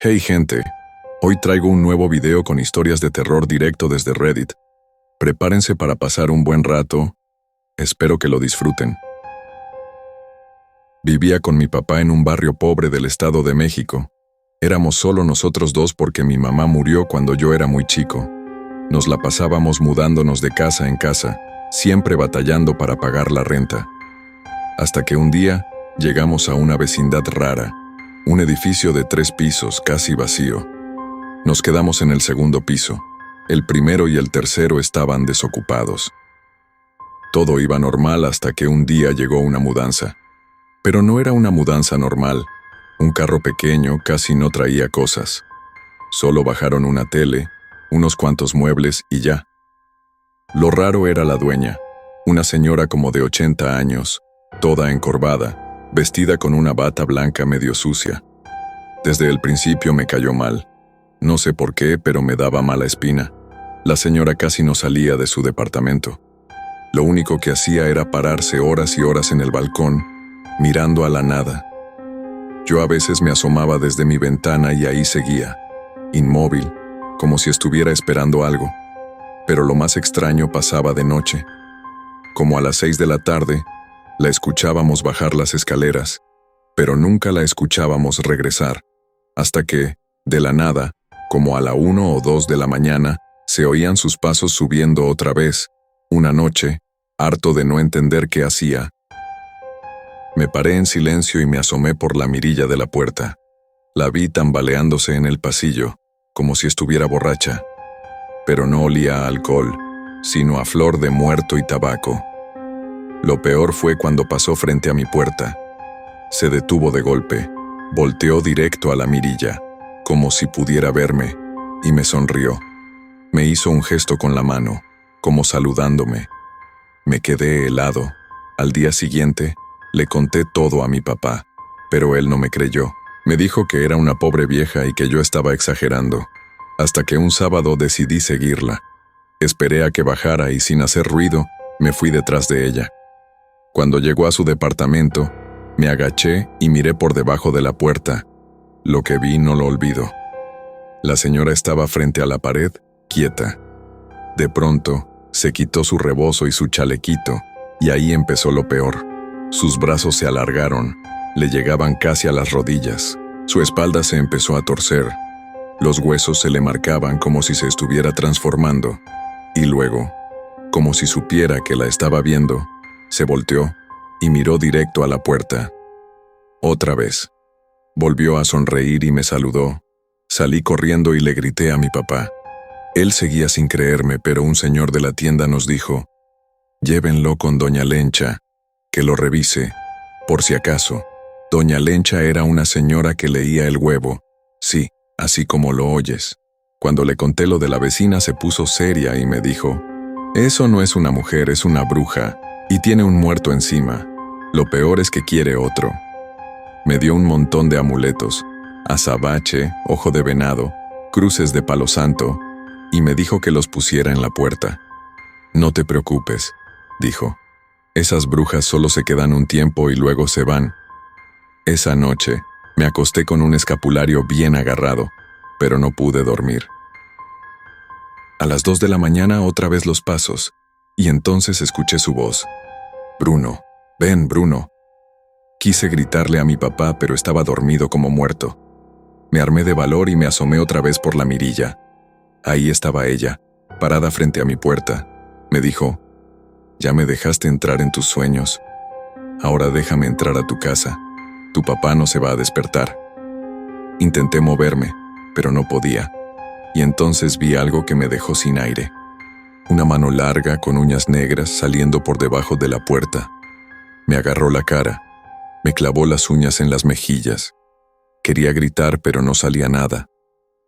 Hey gente, hoy traigo un nuevo video con historias de terror directo desde Reddit. Prepárense para pasar un buen rato, espero que lo disfruten. Vivía con mi papá en un barrio pobre del Estado de México. Éramos solo nosotros dos porque mi mamá murió cuando yo era muy chico. Nos la pasábamos mudándonos de casa en casa, siempre batallando para pagar la renta. Hasta que un día llegamos a una vecindad rara. Un edificio de 3 pisos, casi vacío. Nos quedamos en el segundo piso. El primero y el tercero estaban desocupados. Todo iba normal hasta que un día llegó una mudanza. Pero no era una mudanza normal. Un carro pequeño casi no traía cosas. Solo bajaron una tele, unos cuantos muebles y ya. Lo raro era la dueña, una señora como de 80 años, toda encorvada, vestida con una bata blanca medio sucia. Desde el principio me cayó mal. No sé por qué, pero me daba mala espina. La señora casi no salía de su departamento. Lo único que hacía era pararse horas y horas en el balcón, mirando a la nada. Yo a veces me asomaba desde mi ventana y ahí seguía, inmóvil, como si estuviera esperando algo. Pero lo más extraño pasaba de noche. Como a las 6 de la tarde, la escuchábamos bajar las escaleras, pero nunca la escuchábamos regresar, hasta que, de la nada, como a la 1 o 2 de la mañana, se oían sus pasos subiendo otra vez. Una noche, harto de no entender qué hacía, me paré en silencio y me asomé por la mirilla de la puerta. La vi tambaleándose en el pasillo, como si estuviera borracha, pero no olía a alcohol, sino a flor de muerto y tabaco. Lo peor fue cuando pasó frente a mi puerta. Se detuvo de golpe, volteó directo a la mirilla, como si pudiera verme, y me sonrió. Me hizo un gesto con la mano, como saludándome. Me quedé helado. Al día siguiente, le conté todo a mi papá, pero él no me creyó. Me dijo que era una pobre vieja y que yo estaba exagerando, hasta que un sábado decidí seguirla. Esperé a que bajara y sin hacer ruido, me fui detrás de ella. Cuando llegó a su departamento, me agaché y miré por debajo de la puerta. Lo que vi no lo olvido. La señora estaba frente a la pared, quieta. De pronto, se quitó su rebozo y su chalequito, y ahí empezó lo peor. Sus brazos se alargaron, le llegaban casi a las rodillas. Su espalda se empezó a torcer. Los huesos se le marcaban como si se estuviera transformando. Y luego, como si supiera que la estaba viendo, se volteó y miró directo a la puerta. Otra vez. Volvió a sonreír y me saludó. Salí corriendo y le grité a mi papá. Él seguía sin creerme, pero un señor de la tienda nos dijo: «Llévenlo con doña Lencha, que lo revise, por si acaso». Doña Lencha era una señora que leía el huevo. Sí, así como lo oyes. Cuando le conté lo de la vecina se puso seria y me dijo: «Eso no es una mujer, es una bruja, y tiene un muerto encima. Lo peor es que quiere otro». Me dio un montón de amuletos, azabache, ojo de venado, cruces de palo santo, y me dijo que los pusiera en la puerta. «No te preocupes», dijo. «Esas brujas solo se quedan un tiempo y luego se van». Esa noche, me acosté con un escapulario bien agarrado, pero no pude dormir. A las 2 de la mañana otra vez los pasos, y entonces escuché su voz. «Bruno, ven, Bruno». Quise gritarle a mi papá, pero estaba dormido como muerto. Me armé de valor y me asomé otra vez por la mirilla. Ahí estaba ella, parada frente a mi puerta. Me dijo: «Ya me dejaste entrar en tus sueños. Ahora déjame entrar a tu casa. Tu papá no se va a despertar». Intenté moverme, pero no podía. Y entonces vi algo que me dejó sin aire. Una mano larga con uñas negras saliendo por debajo de la puerta. Me agarró la cara. Me clavó las uñas en las mejillas. Quería gritar, pero no salía nada.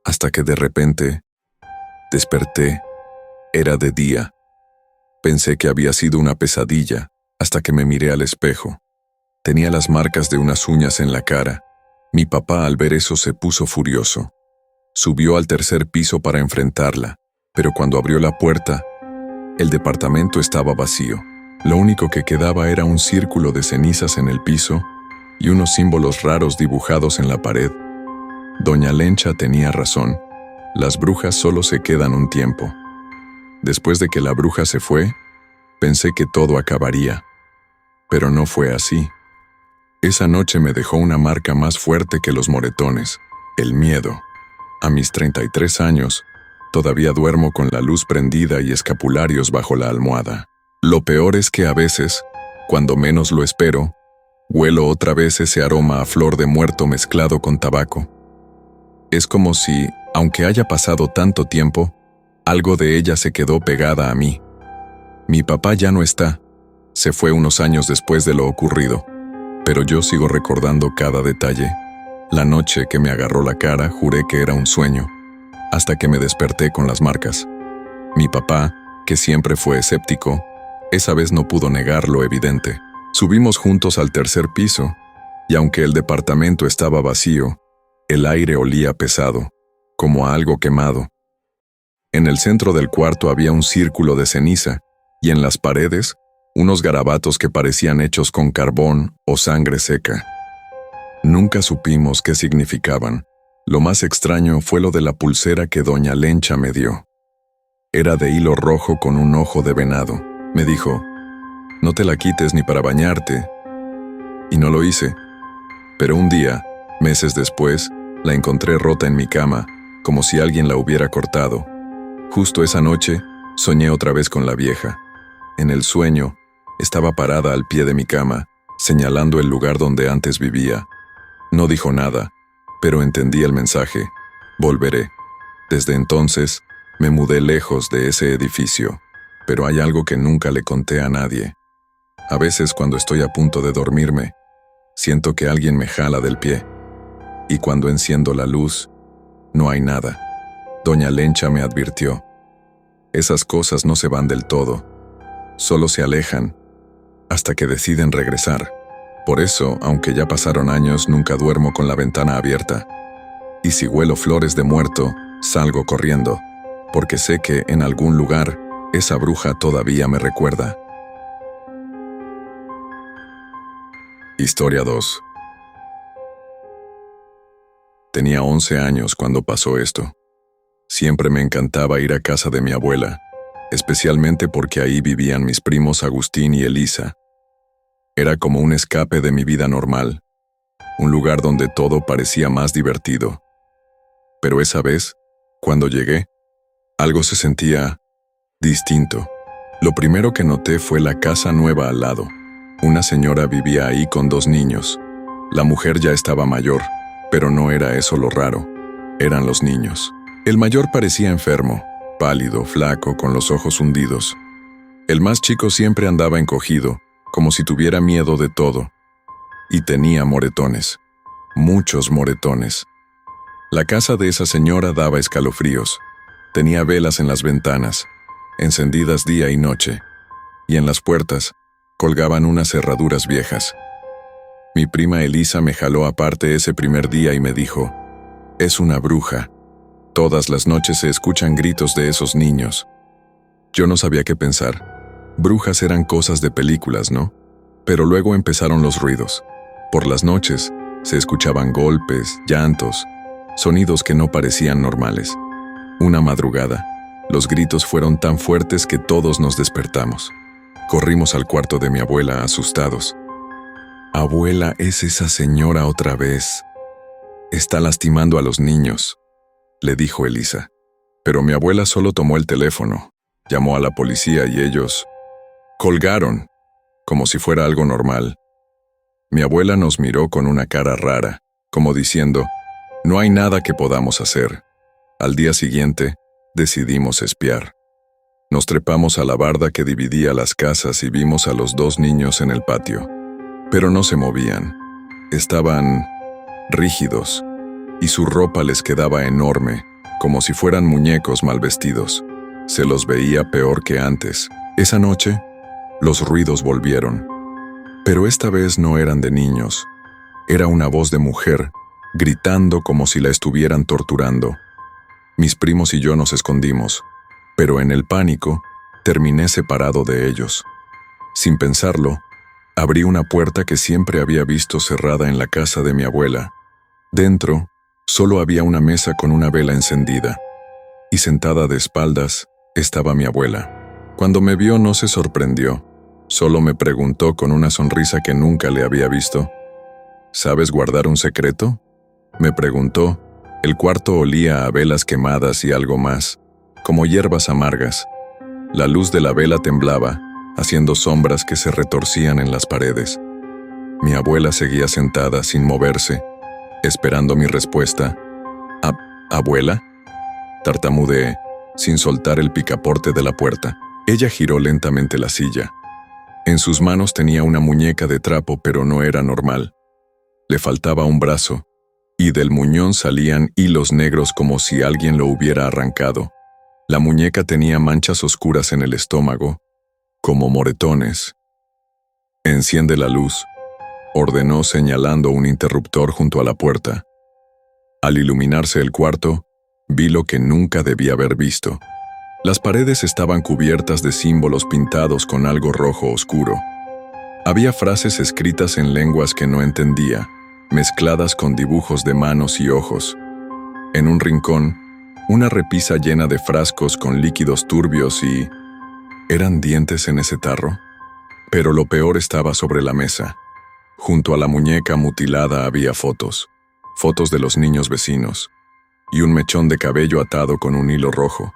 Hasta que de repente desperté. Era de día. Pensé que había sido una pesadilla, hasta que me miré al espejo. Tenía las marcas de unas uñas en la cara. Mi papá al ver eso se puso furioso. Subió al 3er piso para enfrentarla, pero cuando abrió la puerta, el departamento estaba vacío. Lo único que quedaba era un círculo de cenizas en el piso y unos símbolos raros dibujados en la pared. Doña Lencha tenía razón. Las brujas solo se quedan un tiempo. Después de que la bruja se fue, pensé que todo acabaría. Pero no fue así. Esa noche me dejó una marca más fuerte que los moretones: el miedo. A mis 33 años, todavía duermo con la luz prendida y escapularios bajo la almohada. Lo peor es que a veces, cuando menos lo espero, huelo otra vez ese aroma a flor de muerto mezclado con tabaco. Es como si, aunque haya pasado tanto tiempo, algo de ella se quedó pegada a mí. Mi papá ya no está, se fue unos años después de lo ocurrido, pero yo sigo recordando cada detalle. La noche que me agarró la cara juré que era un sueño, hasta que me desperté con las marcas. Mi papá, que siempre fue escéptico, esa vez no pudo negar lo evidente. Subimos juntos al tercer piso, y aunque el departamento estaba vacío, el aire olía pesado, como a algo quemado. En el centro del cuarto había un círculo de ceniza, y en las paredes, unos garabatos que parecían hechos con carbón o sangre seca. Nunca supimos qué significaban. Lo más extraño fue lo de la pulsera que doña Lencha me dio. Era de hilo rojo con un ojo de venado. Me dijo: «No te la quites ni para bañarte». Y no lo hice. Pero un día, meses después, la encontré rota en mi cama, como si alguien la hubiera cortado. Justo esa noche, soñé otra vez con la vieja. En el sueño, estaba parada al pie de mi cama, señalando el lugar donde antes vivía. No dijo nada, pero entendí el mensaje: volveré. Desde entonces, me mudé lejos de ese edificio, pero hay algo que nunca le conté a nadie. A veces, cuando estoy a punto de dormirme, siento que alguien me jala del pie. Y cuando enciendo la luz, no hay nada. Doña Lencha me advirtió: esas cosas no se van del todo, solo se alejan, hasta que deciden regresar. Por eso, aunque ya pasaron años, nunca duermo con la ventana abierta. Y si huelo flores de muerto, salgo corriendo, porque sé que en algún lugar esa bruja todavía me recuerda. Historia 2. Tenía 11 años cuando pasó esto. Siempre me encantaba ir a casa de mi abuela, especialmente porque ahí vivían mis primos Agustín y Elisa. Era como un escape de mi vida normal, un lugar donde todo parecía más divertido. Pero esa vez, cuando llegué, algo se sentía distinto. Lo primero que noté fue la casa nueva al lado. Una señora vivía ahí con 2 niños. La mujer ya estaba mayor, pero no era eso lo raro, eran los niños. El mayor parecía enfermo, pálido, flaco, con los ojos hundidos. El más chico siempre andaba encogido, como si tuviera miedo de todo. Y tenía moretones, muchos moretones. La casa de esa señora daba escalofríos. Tenía velas en las ventanas, encendidas día y noche, y en las puertas colgaban unas cerraduras viejas. Mi prima Elisa me jaló aparte ese primer día y me dijo: «Es una bruja. Todas las noches se escuchan gritos de esos niños». Yo no sabía qué pensar. Brujas eran cosas de películas, ¿no? Pero luego empezaron los ruidos. Por las noches se escuchaban golpes, llantos, sonidos que no parecían normales. Una madrugada, los gritos fueron tan fuertes que todos nos despertamos. Corrimos al cuarto de mi abuela asustados. «Abuela, es esa señora otra vez. Está lastimando a los niños», le dijo Elisa. Pero mi abuela solo tomó el teléfono, llamó a la policía y ellos colgaron, como si fuera algo normal. Mi abuela nos miró con una cara rara, como diciendo: «No hay nada que podamos hacer». Al día siguiente, decidimos espiar. Nos trepamos a la barda que dividía las casas y vimos a los 2 niños en el patio. Pero no se movían. Estaban rígidos, y su ropa les quedaba enorme, como si fueran muñecos mal vestidos. Se los veía peor que antes. Esa noche, los ruidos volvieron. Pero esta vez no eran de niños. Era una voz de mujer, gritando como si la estuvieran torturando. Mis primos y yo nos escondimos, pero en el pánico, terminé separado de ellos. Sin pensarlo, abrí una puerta que siempre había visto cerrada en la casa de mi abuela. Dentro, Solo había una mesa con una vela encendida, y sentada de espaldas estaba mi abuela. Cuando me vio no se sorprendió, solo me preguntó con una sonrisa que nunca le había visto. ¿Sabes guardar un secreto?, me preguntó. El cuarto olía a velas quemadas y algo más, como hierbas amargas. La luz de la vela temblaba, haciendo sombras que se retorcían en las paredes. Mi abuela seguía sentada sin moverse, esperando mi respuesta. ¿Abuela?, tartamudeé, sin soltar el picaporte de la puerta. Ella giró lentamente la silla. En sus manos tenía una muñeca de trapo, pero no era normal. Le faltaba un brazo, y del muñón salían hilos negros como si alguien lo hubiera arrancado. La muñeca tenía manchas oscuras en el estómago, como moretones. «Enciende la luz», ordenó señalando un interruptor junto a la puerta. Al iluminarse el cuarto, vi lo que nunca debía haber visto. Las paredes estaban cubiertas de símbolos pintados con algo rojo oscuro. Había frases escritas en lenguas que no entendía, mezcladas con dibujos de manos y ojos. En un rincón, una repisa llena de frascos con líquidos turbios y... ¿eran dientes en ese tarro? Pero lo peor estaba sobre la mesa. Junto a la muñeca mutilada había fotos de los niños vecinos, y un mechón de cabello atado con un hilo rojo.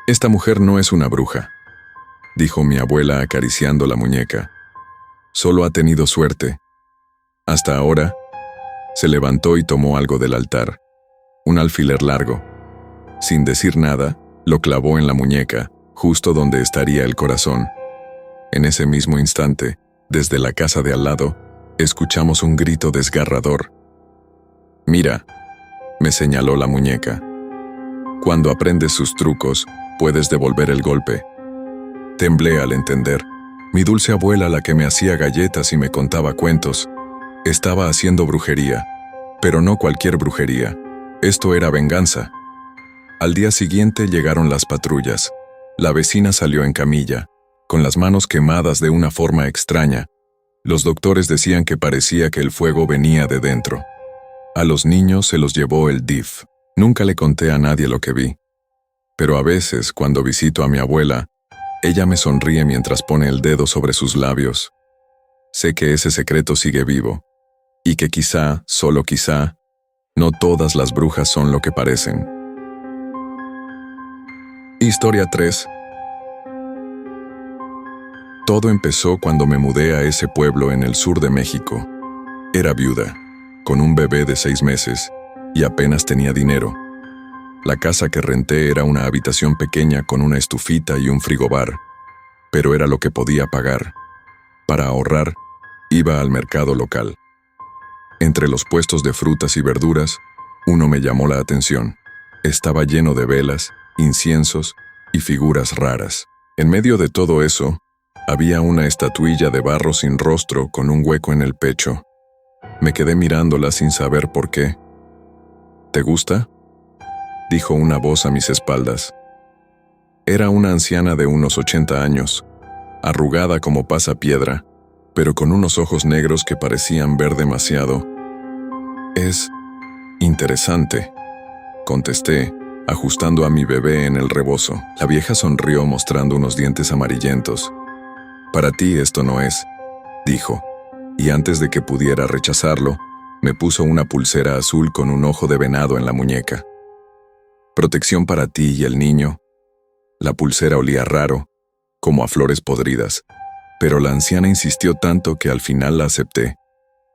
«Esta mujer no es una bruja», dijo mi abuela acariciando la muñeca. «Solo ha tenido suerte. Hasta ahora». Se levantó y tomó algo del altar, un alfiler largo. Sin decir nada, lo clavó en la muñeca, justo donde estaría el corazón. En ese mismo instante, desde la casa de al lado, escuchamos un grito desgarrador. «Mira», me señaló la muñeca. «Cuando aprendes sus trucos, puedes devolver el golpe». Temblé al entender. Mi dulce abuela, la que me hacía galletas y me contaba cuentos, estaba haciendo brujería, pero no cualquier brujería. Esto era venganza. Al día siguiente llegaron las patrullas. La vecina salió en camilla, con las manos quemadas de una forma extraña. Los doctores decían que parecía que el fuego venía de dentro. A los niños se los llevó el DIF. Nunca le conté a nadie lo que vi. Pero a veces, cuando visito a mi abuela, ella me sonríe mientras pone el dedo sobre sus labios. Sé que ese secreto sigue vivo. Y que quizá, solo quizá, no todas las brujas son lo que parecen. Historia 3. Todo empezó cuando me mudé a ese pueblo en el sur de México. Era viuda, con un bebé de 6 meses, y apenas tenía dinero. La casa que renté era una habitación pequeña con una estufita y un frigobar, pero era lo que podía pagar. Para ahorrar, iba al mercado local. Entre los puestos de frutas y verduras, uno me llamó la atención. Estaba lleno de velas, inciensos y figuras raras. En medio de todo eso, había una estatuilla de barro sin rostro con un hueco en el pecho. Me quedé mirándola sin saber por qué. «¿Te gusta?», dijo una voz a mis espaldas. Era una anciana de unos 80 años, arrugada como pasapiedra, pero con unos ojos negros que parecían ver demasiado. «Es interesante», contesté, ajustando a mi bebé en el rebozo. La vieja sonrió mostrando unos dientes amarillentos. «Para ti esto no es», dijo, y antes de que pudiera rechazarlo, me puso una pulsera azul con un ojo de venado en la muñeca. «Protección para ti y el niño». La pulsera olía raro, como a flores podridas, pero la anciana insistió tanto que al final la acepté.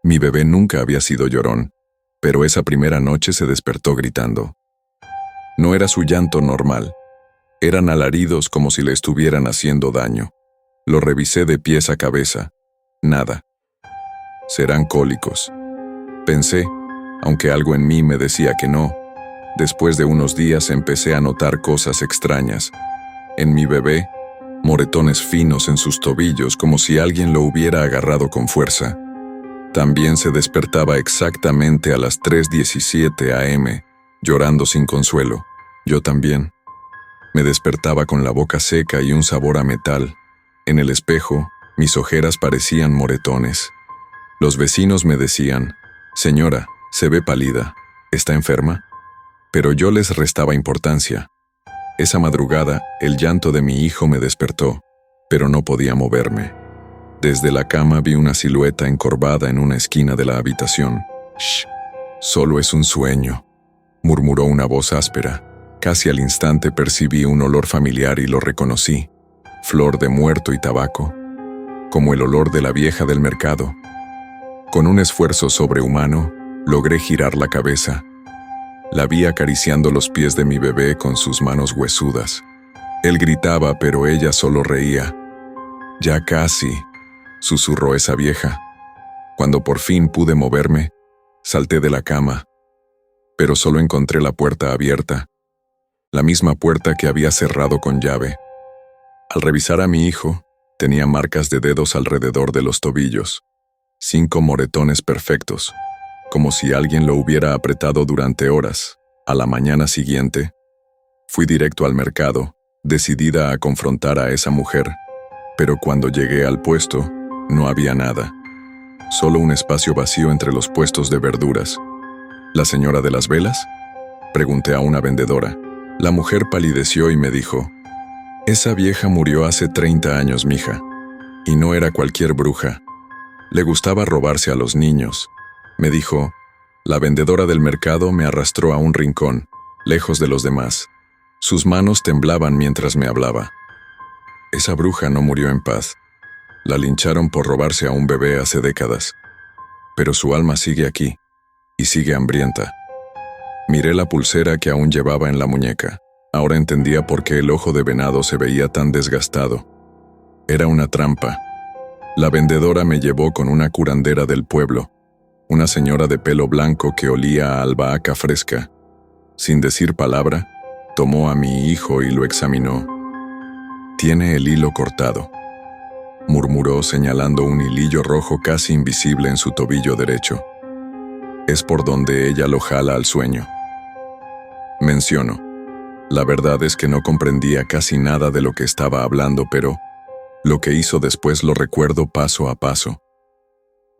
Mi bebé nunca había sido llorón, pero esa primera noche se despertó gritando. No era su llanto normal. Eran alaridos como si le estuvieran haciendo daño. Lo revisé de pies a cabeza. Nada. «Serán cólicos», pensé, aunque algo en mí me decía que no. Después de unos días empecé a notar cosas extrañas. En mi bebé, moretones finos en sus tobillos como si alguien lo hubiera agarrado con fuerza. También se despertaba exactamente a las 3:17 a.m., llorando sin consuelo. Yo también. Me despertaba con la boca seca y un sabor a metal. En el espejo, mis ojeras parecían moretones. Los vecinos me decían: «Señora, se ve pálida». ¿Está enferma? Pero yo les restaba importancia. Esa madrugada, el llanto de mi hijo me despertó, pero no podía moverme. Desde la cama vi una silueta encorvada en una esquina de la habitación. «Shh, solo es un sueño», murmuró una voz áspera. Casi al instante percibí un olor familiar y lo reconocí. Flor de muerto y tabaco, como el olor de la vieja del mercado. Con un esfuerzo sobrehumano, logré girar la cabeza. La vi acariciando los pies de mi bebé con sus manos huesudas. Él gritaba, pero ella solo reía. «Ya casi», susurró esa vieja. Cuando por fin pude moverme, salté de la cama, pero solo encontré la puerta abierta, la misma puerta que había cerrado con llave. Al revisar a mi hijo, tenía marcas de dedos alrededor de los tobillos, 5 moretones perfectos, como si alguien lo hubiera apretado durante horas. A la mañana siguiente, fui directo al mercado, decidida a confrontar a esa mujer, pero cuando llegué al puesto, no había nada. Solo un espacio vacío entre los puestos de verduras. ¿La señora de las velas?, pregunté a una vendedora. La mujer palideció y me dijo: «Esa vieja murió hace 30 años, mija. Y no era cualquier bruja. Le gustaba robarse a los niños», me dijo. La vendedora del mercado me arrastró a un rincón, lejos de los demás. Sus manos temblaban mientras me hablaba. «Esa bruja no murió en paz. La lincharon por robarse a un bebé hace décadas. Pero su alma sigue aquí, y sigue hambrienta». Miré la pulsera que aún llevaba en la muñeca. Ahora entendía por qué el ojo de venado se veía tan desgastado. Era una trampa. La vendedora me llevó con una curandera del pueblo, una señora de pelo blanco que olía a albahaca fresca. Sin decir palabra, tomó a mi hijo y lo examinó. «Tiene el hilo cortado», murmuró señalando un hilillo rojo casi invisible en su tobillo derecho. «Es por donde ella lo jala al sueño». Menciono. La verdad es que no comprendía casi nada de lo que estaba hablando, pero lo que hizo después lo recuerdo paso a paso.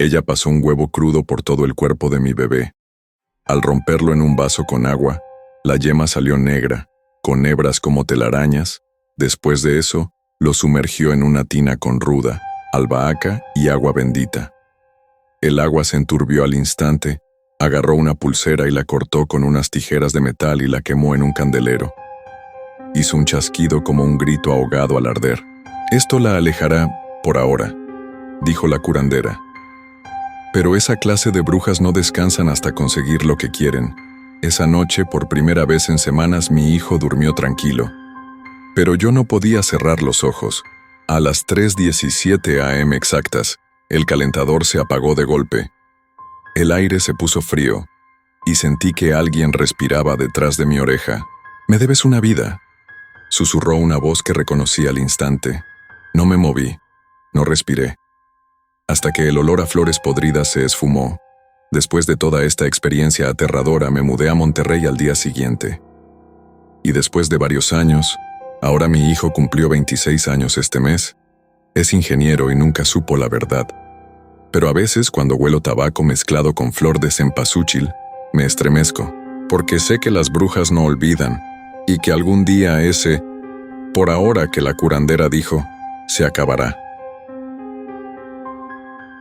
Ella pasó un huevo crudo por todo el cuerpo de mi bebé. Al romperlo en un vaso con agua, la yema salió negra, con hebras como telarañas. Después de eso, lo sumergió en una tina con ruda, albahaca y agua bendita. El agua se enturbió al instante. Agarró una pulsera y la cortó con unas tijeras de metal y la quemó en un candelero. Hizo un chasquido como un grito ahogado al arder. «Esto la alejará, por ahora», dijo la curandera. «Pero esa clase de brujas no descansan hasta conseguir lo que quieren». Esa noche, por primera vez en semanas, mi hijo durmió tranquilo. Pero yo no podía cerrar los ojos. A las 3:17 a.m. exactas, el calentador se apagó de golpe. El aire se puso frío, y sentí que alguien respiraba detrás de mi oreja. «Me debes una vida», susurró una voz que reconocí al instante. No me moví, no respiré, hasta que el olor a flores podridas se esfumó. Después de toda esta experiencia aterradora, me mudé a Monterrey al día siguiente. Y después de varios años, ahora mi hijo cumplió 26 años este mes. Es ingeniero y nunca supo la verdad. Pero a veces, cuando huelo tabaco mezclado con flor de cempasúchil, me estremezco, porque sé que las brujas no olvidan, y que algún día ese, por ahora que la curandera dijo, se acabará.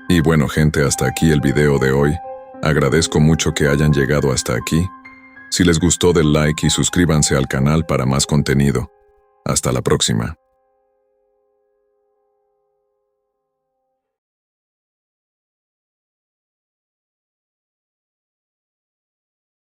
Y bueno, gente, hasta aquí el video de hoy. Agradezco mucho que hayan llegado hasta aquí. Si les gustó, den like y suscríbanse al canal para más contenido. Hasta la próxima.